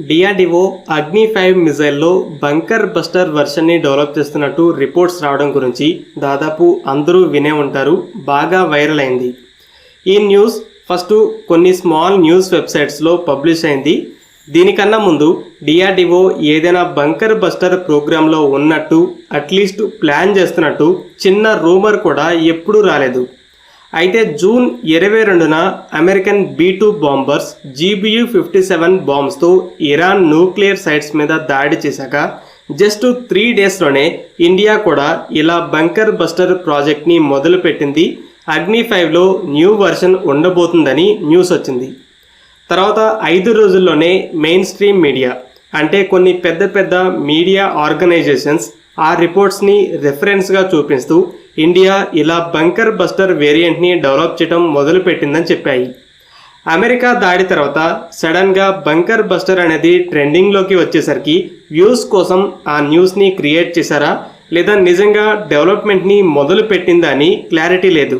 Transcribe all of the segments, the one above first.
DRDO అగ్ని-5 మిజైల్లో bunker buster వెర్షన్ని develop చేస్తున్నట్టు reports రావడం గురించి దాదాపు అందరూ వినే ఉంటారు. బాగా వైరల్ అయింది. ఈ న్యూస్ ఫస్ట్ కొన్ని స్మాల్ న్యూస్ వెబ్సైట్స్లో పబ్లిష్ అయింది. దీనికన్నా ముందు డిఆర్డిఓ ఏదైనా బంకర్ బస్టర్ ప్రోగ్రాంలో ఉన్నట్టు అట్లీస్ట్ ప్లాన్ చేస్తున్నట్టు చిన్న రూమర్ కూడా ఎప్పుడూ రాలేదు. అయితే జూన్ 22న అమెరికన్ B-2 బాంబర్స్ GBU-57 బాంబ్స్తో ఇరాన్ న్యూక్లియర్ సైట్స్ మీద దాడి చేశాక జస్ట్ 3 డేస్లోనే ఇండియా కూడా ఇలా బంకర్ బస్టర్ ప్రాజెక్ట్ని మొదలుపెట్టింది. అగ్ని-5లో న్యూ వర్షన్ ఉండబోతుందని న్యూస్ వచ్చింది. తర్వాత 5 రోజుల్లోనే మెయిన్ స్ట్రీమ్ మీడియా అంటే కొన్ని పెద్ద పెద్ద మీడియా ఆర్గనైజేషన్స్ ఆ రిపోర్ట్స్ని రెఫరెన్స్గా చూపిస్తూ ఇండియా ఇలా బంకర్ బస్టర్ వేరియంట్ని డెవలప్ చేయడం మొదలుపెట్టిందని చెప్పాయి. అమెరికా దాడి తర్వాత సడన్గా బంకర్ బస్టర్ అనేది ట్రెండింగ్లోకి వచ్చేసరికి వ్యూస్ కోసం ఆ న్యూస్ని క్రియేట్ చేశారా లేదా నిజంగా డెవలప్మెంట్ని మొదలు పెట్టిందా అని క్లారిటీ లేదు.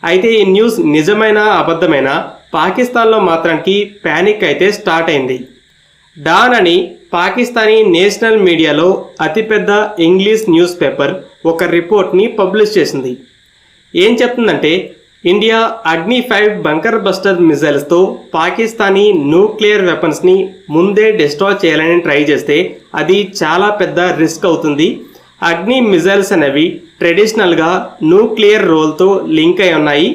అయితే ఈ న్యూస్ నిజమైన అబద్ధమైన పాకిస్తాన్లో మాత్రానికి ప్యానిక్ అయితే స్టార్ట్ అయింది. డాన్ అని పాకిస్తానీ నేషనల్ మీడియాలో అతిపెద్ద ఇంగ్లీష్ న్యూస్ పేపర్ ఒక రిపోర్ట్ని పబ్లిష్ చేసింది. ఏం చెప్తుందంటే ఇండియా అగ్ని-5 బంకర్ బస్టర్ మిజైల్స్తో పాకిస్తానీ న్యూక్లియర్ వెపన్స్ని ముందే డిస్ట్రాయ్ చేయాలని ట్రై చేస్తే అది చాలా పెద్ద రిస్క్ అవుతుంది. అగ్ని మిజైల్స్ అనేవి ట్రెడిషనల్గా న్యూక్లియర్ రోల్తో లింక్ అయి ఉన్నాయి.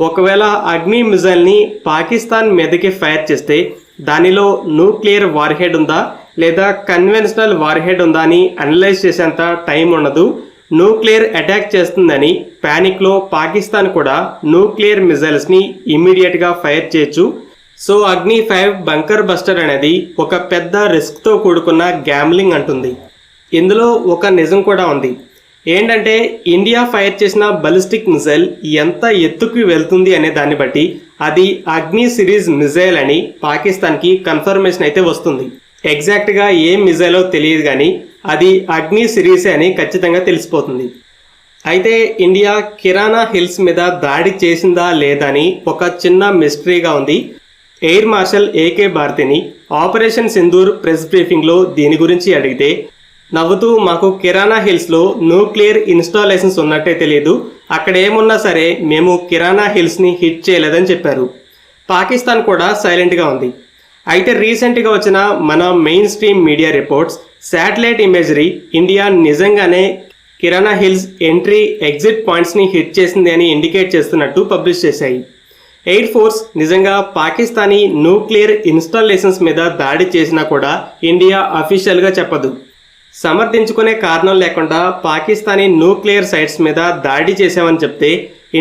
ఒకవేళ అగ్ని మిజైల్ని పాకిస్తాన్ మీదకి ఫైర్ చేస్తే దానిలో న్యూక్లియర్ వార్హెడ్ ఉందా లేదా కన్వెన్షనల్ వార్హెడ్ ఉందా అని అనలైజ్ చేసేంత టైం ఉండదు. న్యూక్లియర్ అటాక్ చేస్తుందని ప్యానిక్లో పాకిస్తాన్ కూడా న్యూక్లియర్ మిజైల్స్ని ఇమీడియట్గా ఫైర్ చేయొచ్చు. సో అగ్ని-5 బంకర్ బస్టర్ అనేది ఒక పెద్ద రిస్క్తో కూడుకున్న గ్యాంబ్లింగ్ అంటుంది. ఇందులో ఒక నిజం కూడా ఉంది. ఏంటంటే ఇండియా ఫైర్ చేసిన బలిస్టిక్ మిజైల్ ఎంత ఎత్తుకు వెళ్తుంది అనే దాన్ని బట్టి అది అగ్ని సిరీస్ మిజైల్ అని పాకిస్తాన్కి కన్ఫర్మేషన్ అయితే వస్తుంది. ఎగ్జాక్ట్గా ఏ మిజైలో తెలియదు కానీ అది అగ్ని సిరీసే అని ఖచ్చితంగా తెలిసిపోతుంది. అయితే ఇండియా కిరానా హిల్స్ మీద దాడి చేసిందా లేదా అని ఒక చిన్న మిస్టరీగా ఉంది. ఎయిర్ మార్షల్ AK భారతిని ఆపరేషన్ సింధూర్ ప్రెస్ బ్రీఫింగ్లో దీని గురించి అడిగితే నవ్వుతూ మాకు కిరానా హిల్స్లో న్యూక్లియర్ ఇన్స్టాలేషన్స్ ఉన్నట్టే తెలియదు, అక్కడ ఏమున్నా సరే మేము కిరానా హిల్స్ని హిట్ చేయలేదని చెప్పారు. పాకిస్తాన్ కూడా సైలెంట్గా ఉంది. అయితే రీసెంట్గా వచ్చిన మన main stream media reports satellite imagery India నిజంగానే కిరానా హిల్స్ ఎంట్రీ ఎగ్జిట్ పాయింట్స్ని హిట్ చేసింది అని ఇండికేట్ చేస్తున్నట్టు పబ్లిష్ చేశాయి. ఎయిర్ ఫోర్స్ నిజంగా పాకిస్తానీ న్యూక్లియర్ ఇన్స్టాలేషన్స్ మీద దాడి చేసినా కూడా ఇండియా అఫీషియల్గా చెప్పదు. సమర్థించుకునే కారణం లేకుండా పాకిస్తానీ న్యూక్లియర్ సైట్స్ మీద దాడి చేశామని చెప్తే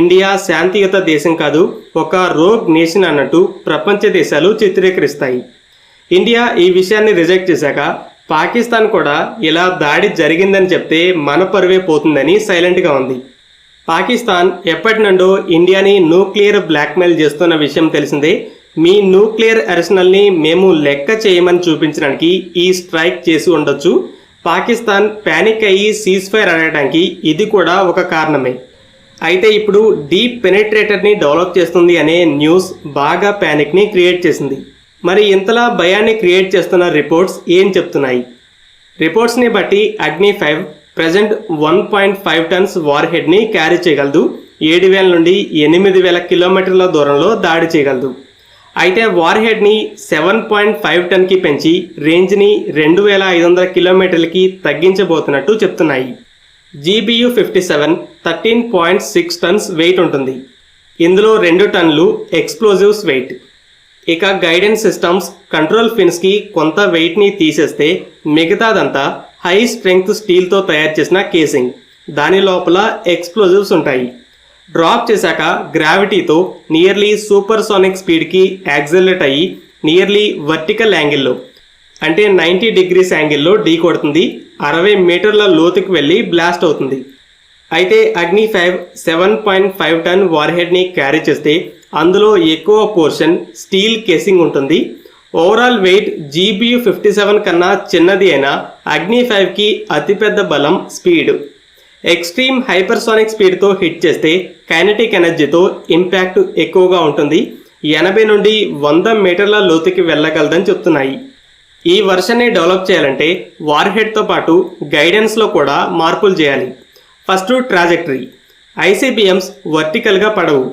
ఇండియా శాంతియుత దేశం కాదు, ఒక రోగ్ నేషన్ అన్నట్టు ప్రపంచ దేశాలు చిత్రీకరిస్తాయి. ఇండియా ఈ విషయాన్ని రిజెక్ట్ చేశాక పాకిస్తాన్ కూడా ఇలా దాడి జరిగిందని చెప్తే మన పరువే పోతుందని సైలెంట్గా ఉంది. పాకిస్తాన్ ఎప్పటి నుండో ఇండియాని న్యూక్లియర్ బ్లాక్మెయిల్ చేస్తున్న విషయం తెలిసిందే. మీ న్యూక్లియర్ అర్సెనల్ని మేము లెక్క చేయమని చూపించడానికి ఈ స్ట్రైక్ చేసి ఉండొచ్చు. పాకిస్తాన్ ప్యానిక్ అయ్యి సీజ్ ఫైర్ అడగడానికి ఇది కూడా ఒక కారణమే. అయితే ఇప్పుడు డీప్ పెనిట్రేటర్ని డెవలప్ చేస్తుంది అనే న్యూస్ బాగా ప్యానిక్ని క్రియేట్ చేసింది. మరి ఇంతలా భయాన్ని క్రియేట్ చేస్తున్న రిపోర్ట్స్ ఏం చెప్తున్నాయి? రిపోర్ట్స్ని బట్టి అగ్ని-5 ప్రజెంట్ 1.5 టన్స్ వార్ హెడ్ని క్యారీ చేయగలదు. 7,000 నుండి 8,000 కిలోమీటర్ల దూరంలో దాడి చేయగలదు. అయితే వార్ హెడ్ని 7.5 టన్కి పెంచి రేంజ్ని 2,500 కిలోమీటర్లకి తగ్గించబోతున్నట్టు చెప్తున్నాయి. GBU-57 13.6 టన్స్ వెయిట్ ఉంటుంది. ఇందులో 2 టన్నులు ఎక్స్ప్లోజివ్స్ వెయిట్. ఇక గైడెన్స్ సిస్టమ్స్ కంట్రోల్ ఫిన్స్కి కొంత వెయిట్ని తీసేస్తే మిగతాదంతా హై స్ట్రెంగ్త్ స్టీల్తో తయారు చేసిన కేసింగ్, దాని లోపల ఎక్స్ప్లోజివ్స్ ఉంటాయి. డ్రాప్ చేశాక గ్రావిటీతో నియర్లీ సూపర్సోనిక్ స్పీడ్కి యాక్సెలరేట్ అయ్యి నియర్లీ వర్టికల్ యాంగిల్లో అంటే 90 డిగ్రీస్ యాంగిల్లో ఢీ కొడుతుంది. 60 మీటర్ల లోతుకు వెళ్ళి బ్లాస్ట్ అవుతుంది. అయితే అగ్ని-5 7.5 టన్ వార్హెడ్ని క్యారీ చేస్తే అందులో ఎక్కువ పోర్షన్ స్టీల్ కేసింగ్ ఉంటుంది. ఓవరాల్ వెయిట్ GBU-57 కన్నా చిన్నది అయినా అగ్ని-5కి అతిపెద్ద బలం స్పీడ్. ఎక్స్ట్రీమ్ హైపర్సోనిక్ స్పీడ్తో హిట్ చేస్తే కైనెటిక్ ఎనర్జీతో ఇంపాక్ట్ ఎక్కువగా ఉంటుంది. 80 నుండి 100 మీటర్ల లోతుకి వెళ్ళగలదని చెప్తున్నాయి. ఈ వర్షన్ని డెవలప్ చేయాలంటే వార్ హెడ్తో పాటు గైడెన్స్లో కూడా మార్పులు చేయాలి. First trajectory. ఐసీబీఎంస్ వర్టికల్గా పడవు,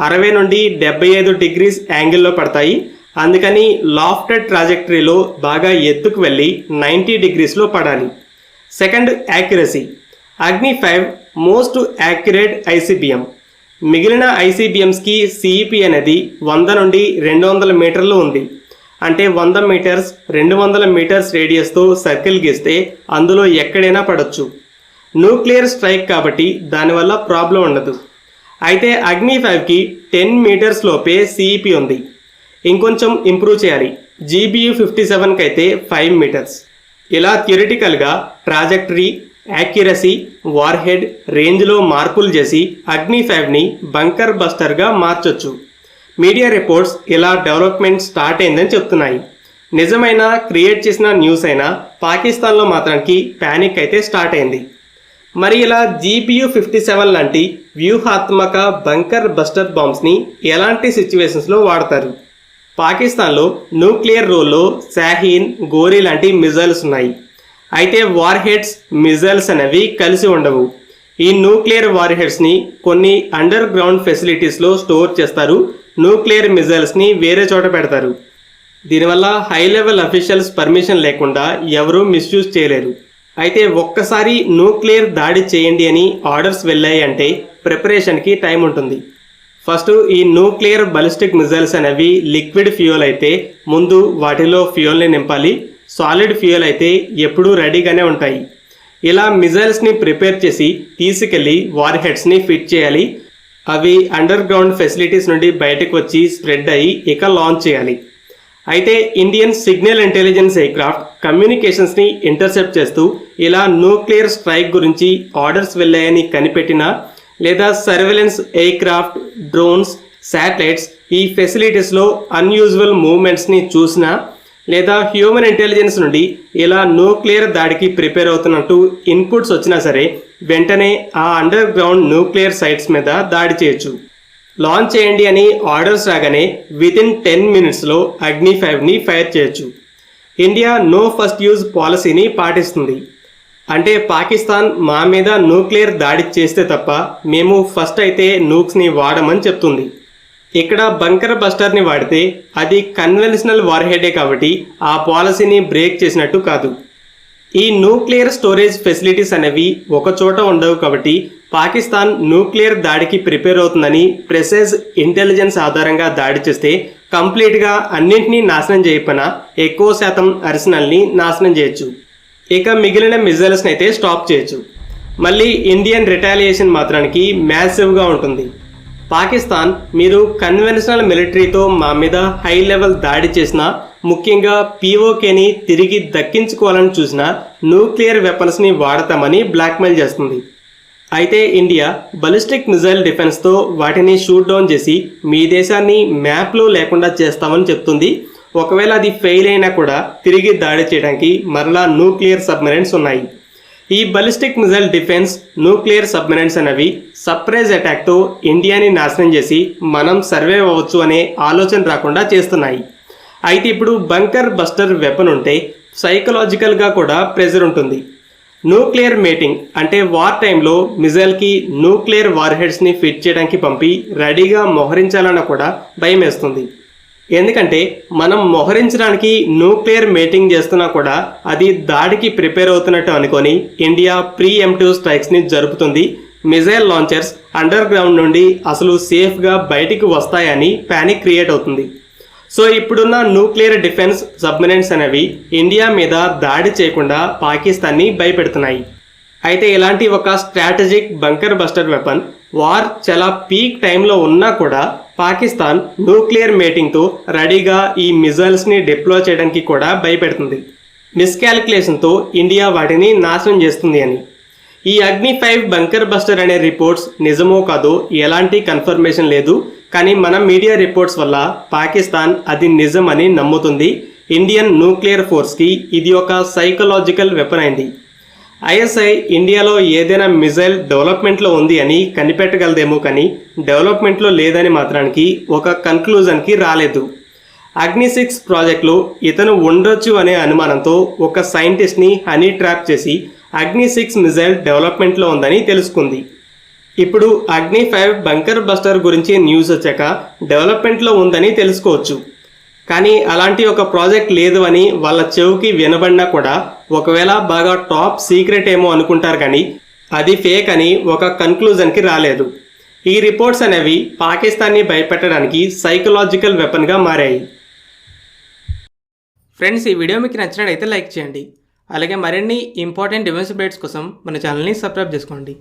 60 నుండి 75 డిగ్రీస్ యాంగిల్లో పడతాయి. అందుకని లాఫ్టెడ్ ట్రాజెక్టరీలో బాగా ఎత్తుకు వెళ్ళి 90 డిగ్రీస్లో పడాలి. Second accuracy. అగ్ని 5 మోస్ట్ యాక్యురేట్ ఐసీబీఎం. మిగిలిన ఐసీబీఎంస్కి సిఈపి అనేది 100 నుండి 200 మీటర్లు ఉంది. అంటే 100 మీటర్స్ 200 మీటర్స్ రేడియస్తో సర్కిల్ గీస్తే అందులో ఎక్కడైనా పడవచ్చు. న్యూక్లియర్ స్ట్రైక్ కాబట్టి దానివల్ల ప్రాబ్లం ఉండదు. అయితే అగ్ని 5కి 10 మీటర్స్ లోపే సిఈపి ఉంది. ఇంకొంచెం ఇంప్రూవ్ చేయాలి. GBU-57కి అయితే 5 మీటర్స్. ఇలా థియరిటికల్గా ట్రాజెక్టరీ, యాక్యురసీ, వార్ హెడ్, రేంజ్లో మార్పులు చేసి అగ్ని 5ని బంకర్ బస్టర్గా మార్చొచ్చు. మీడియా రిపోర్ట్స్ ఇలా డెవలప్మెంట్ స్టార్ట్ అయిందని చెప్తున్నాయి. నిజమైన క్రియేట్ చేసిన న్యూస్ అయినా పాకిస్తాన్లో మాత్రానికి ప్యానిక్ అయితే స్టార్ట్ అయింది. మరి ఇలా GBU-57 లాంటి వ్యూహాత్మక బంకర్ బస్టర్ బాంబ్స్ని ఎలాంటి సిచ్యువేషన్స్లో వాడతారు? పాకిస్తాన్లో న్యూక్లియర్ రోల్లో శాహీన్, గోరీ లాంటి మిజైల్స్ ఉన్నాయి. అయితే వార్ హెడ్స్, మిజైల్స్ అనేవి కలిసి ఉండవు. ఈ న్యూక్లియర్ వార్ హెడ్స్ని కొన్ని అండర్ గ్రౌండ్ ఫెసిలిటీస్లో స్టోర్ చేస్తారు. న్యూక్లియర్ మిజైల్స్ని వేరే చోట పెడతారు. దీనివల్ల హై లెవెల్ అఫీషియల్స్ పర్మిషన్ లేకుండా ఎవరూ మిస్యూజ్ చేయలేరు. అయితే ఒక్కసారి న్యూక్లియర్ దాడి చేయండి అని ఆర్డర్స్ వెళ్ళాయి అంటే ప్రిపరేషన్కి టైం ఉంటుంది. ఫస్ట్ ఈ న్యూక్లియర్ బాలిస్టిక్ మిజైల్స్ అనేవి లిక్విడ్ ఫ్యూయల్ అయితే ముందు వాటిలో ఫ్యూయల్ని నింపాలి. సాలిడ్ ఫ్యూయల్ అయితే ఎప్పుడూ రెడీగానే ఉంటాయి. ఇలా మిజైల్స్ని ప్రిపేర్ చేసి తీసుకెళ్ళి వార్ హెడ్స్ని ఫిట్ చేయాలి. అవి అండర్ గ్రౌండ్ ఫెసిలిటీస్ నుండి బయటకు వచ్చి స్ప్రెడ్ అయ్యి ఇక లాంచ్ చేయాలి. అయితే ఇండియన్ సిగ్నల్ ఇంటెలిజెన్స్ ఎయిర్క్రాఫ్ట్ కమ్యూనికేషన్స్ని ఇంటర్సెప్ట్ చేస్తూ ఇలా న్యూక్లియర్ స్ట్రైక్ గురించి ఆర్డర్స్ వెళ్ళాయని కనిపెట్టినా లేదా సర్వేలెన్స్ ఎయిర్క్రాఫ్ట్, డ్రోన్స్, శాటిలైట్స్ ఈ ఫెసిలిటీస్లో అన్యూజువల్ మూవ్మెంట్స్ని చూసినా లేదా హ్యూమన్ ఇంటెలిజెన్స్ నుండి ఇలా న్యూక్లియర్ దాడికి ప్రిపేర్ అవుతున్నట్టు ఇన్పుట్స్ వచ్చినా సరే వెంటనే ఆ అండర్ గ్రౌండ్ న్యూక్లియర్ సైట్స్ మీద దాడి చేయొచ్చు. లాంచ్ చేయండి అని ఆర్డర్స్ రాగానే వితిన్ 10 మినిట్స్లో అగ్ని 5ని ఫైర్ చేయొచ్చు. ఇండియా నో ఫస్ట్ యూజ్ పాలసీని పాటిస్తుంది. అంటే పాకిస్తాన్ మా మీద న్యూక్లియర్ దాడి చేస్తే తప్ప మేము ఫస్ట్ అయితే నూక్స్ని వాడమని చెప్తుంది. ఇక్కడ బంకర్ బస్టర్ని వాడితే అది కన్వెన్షనల్ వార్ హెడే కాబట్టి ఆ పాలసీని బ్రేక్ చేసినట్టు కాదు. ఈ న్యూక్లియర్ స్టోరేజ్ ఫెసిలిటీస్ అనేవి ఒక చోట ఉండవు కాబట్టి పాకిస్తాన్ న్యూక్లియర్ దాడికి ప్రిపేర్ అవుతుందని ప్రెసెస్ ఇంటెలిజెన్స్ ఆధారంగా దాడి చేస్తే కంప్లీట్గా అన్నింటినీ నాశనం చేయకపోయినా ఎక్కువ శాతం అర్సనల్ని నాశనం చేయొచ్చు. ఇక మిగిలిన మిజైల్స్ని అయితే స్టాప్ చేయొచ్చు. మళ్ళీ ఇండియన్ రిటాలియేషన్ మాత్రానికి మ్యాసివ్గా ఉంటుంది. పాకిస్తాన్ మీరు కన్వెన్షనల్ మిలిటరీతో మా మీద హై లెవెల్ దాడి చేసినా, ముఖ్యంగా POKని తిరిగి దక్కించుకోవాలని చూసినా న్యూక్లియర్ వెపన్స్ని వాడతామని బ్లాక్మెయిల్ చేస్తుంది. అయితే ఇండియా బాలిస్టిక్ మిజైల్ డిఫెన్స్తో వాటిని షూట్ డౌన్ చేసి మీ దేశాన్ని మ్యాప్లో లేకుండా చేస్తామని చెప్తుంది. ఒకవేళ అది ఫెయిల్ అయినా కూడా తిరిగి దాడి చేయడానికి మరలా న్యూక్లియర్ సబ్మెరైన్స్ ఉన్నాయి. ఈ ballistic missile defence, nuclear submarines అనేవి సర్ప్రైజ్ అటాక్తో ఇండియాని నాశనం చేసి మనం సర్వైవ్ అవ్వచ్చు అనే ఆలోచన రాకుండా చేస్తున్నాయి. అయితే ఇప్పుడు బంకర్ బస్టర్ వెపన్ ఉంటే సైకలాజికల్గా కూడా ప్రెజర్ ఉంటుంది. న్యూక్లియర్ మేటింగ్ అంటే వార్ టైంలో మిజైల్కి న్యూక్లియర్ వార్ హెడ్స్ని ఫిట్ చేయడానికి పంపి రెడీగా మోహరించాలన్న కూడా భయం వేస్తుంది. ఎందుకంటే మనం మోహరించడానికి న్యూక్లియర్ మేటింగ్ చేస్తున్నా కూడా అది దాడికి ప్రిపేర్ అవుతున్నట్టు అనుకొని ఇండియా ప్రీఎంప్టివ్ స్ట్రైక్స్ని జరుపుతుంది. మిజైల్ లాంచర్స్ అండర్ గ్రౌండ్ నుండి అసలు సేఫ్గా బయటికి వస్తాయని ప్యానిక్ క్రియేట్ అవుతుంది. సో ఇప్పుడున్న న్యూక్లియర్ డిఫెన్స్ సబ్మెరైన్స్ అనేవి ఇండియా మీద దాడి చేయకుండా పాకిస్తాన్ని భయపెడుతున్నాయి. అయితే ఇలాంటి ఒక strategic bunker buster weapon war చాలా పీక్ టైంలో ఉన్నా కూడా పాకిస్తాన్ న్యూక్లియర్ మేటింగ్తో రెడీగా ఈ మిజైల్స్ని డిప్లాయ్ చేయడానికి కూడా భయపెడుతుంది. మిస్కాలిక్యులేషన్తో ఇండియా వాటిని నాశనం చేస్తుంది అని. ఈ అగ్ని 5 బంకర్ బస్టర్ అనే రిపోర్ట్స్ నిజమో కాదో ఎలాంటి కన్ఫర్మేషన్ లేదు. కానీ మన మీడియా రిపోర్ట్స్ వల్ల పాకిస్తాన్ అది నిజమని నమ్ముతుంది. ఇండియన్ న్యూక్లియర్ ఫోర్స్కి ఇది ఒక సైకలాజికల్ వెపన్ అయింది. ISI ఇండియాలో ఏదైనా మిజైల్ డెవలప్మెంట్లో ఉంది అని కనిపెట్టగలదేమో కానీ డెవలప్మెంట్లో లేదని మాత్రానికి ఒక కన్క్లూజన్కి రాలేదు. అగ్ని-6 ప్రాజెక్టులో ఇతను ఉండొచ్చు అనే అనుమానంతో ఒక సైంటిస్ట్ని హనీ ట్రాప్ చేసి అగ్ని-6 మిజైల్ డెవలప్మెంట్లో ఉందని తెలుసుకుంది. ఇప్పుడు అగ్ని-5 బంకర్ బస్టర్ గురించి న్యూస్ వచ్చాక డెవలప్మెంట్లో ఉందని తెలుసుకోవచ్చు. కానీ అలాంటి ఒక ప్రాజెక్ట్ లేదు అని వాళ్ళ చెవికి వినబడినా కూడా ఒకవేళ బాగా టాప్ సీక్రెట్ ఏమో అనుకుంటారు, కానీ అది ఫేక్ అని ఒక కన్క్లూజన్కి రాలేదు. ఈ రిపోర్ట్స్ అనేవి పాకిస్తాన్ని భయపెట్టడానికి సైకలాజికల్ వెపన్గా మారాయి. ఫ్రెండ్స్, ఈ వీడియో మీకు నచ్చినట్లయితే లైక్ చేయండి. అలాగే మరిన్ని ఇంపార్టెంట్ డిఫెన్స్ అప్డేట్స్ కోసం మన ఛానల్ని సబ్స్క్రైబ్ చేసుకోండి.